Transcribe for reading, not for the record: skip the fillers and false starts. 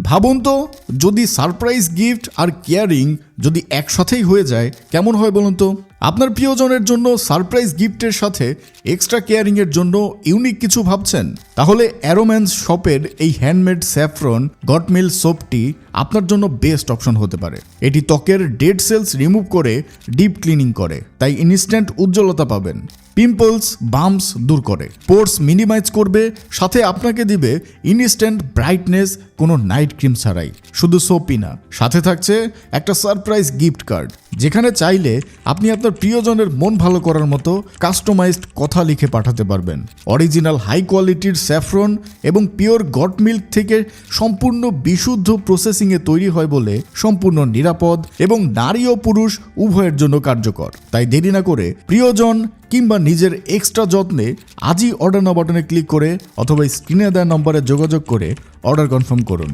ভাবুন তো, যদি সারপ্রাইজ গিফট আর কেয়ারিং যদি একসাথেই হয়ে যায় কেমন হয় বলুন তো। আপনার প্রিয়জনের জন্য সারপ্রাইজ গিফটের সাথে এক্সট্রা কেয়ারিং এর জন্য ইউনিক কিছু ভাবছেন? তাহলে অ্যারোম্যান্স শপের এই হ্যান্ডমেড স্যাফরন গট মিল সোপটি আপনার জন্য বেস্ট অপশন হতে পারে। এটি ত্বকের ডেড সেলস রিমুভ করে ডিপ ক্লিনিং করে, তাই ইনস্ট্যান্ট উজ্জ্বলতা পাবেন। পিম্পলস বাম্পস দূর করে, পোর্স মিনিমাইজ করবে, সাথে আপনাকে দিবে ইনস্ট্যান্ট ব্রাইটনেস কোনো নাইট ক্রিম ছাড়াই। শুধু সোপই না, সাথে থাকছে একটা সারপ্রাইজ গিফট কার্ড, যেখানে চাইলে আপনি আপনার প্রিয়জনের মন ভালো করার মতো কাস্টমাইজড কথা লিখে পাঠাতে পারবেন। অরিজিনাল হাই কোয়ালিটির স্যাফরন এবং পিওর গট মিল্ক থেকে সম্পূর্ণ বিশুদ্ধ প্রসেসিংয়ে তৈরি হয় বলে সম্পূর্ণ নিরাপদ এবং নারী ও পুরুষ উভয়ের জন্য কার্যকর। তাই দেরি না করে প্রিয়জন কিংবা নিজের এক্সট্রা যত্নে আজই অর্ডার নাও বাটনে ক্লিক করে অথবা স্ক্রিনে দেওয়া নম্বরে যোগাযোগ করে অর্ডার কনফার্ম করুন।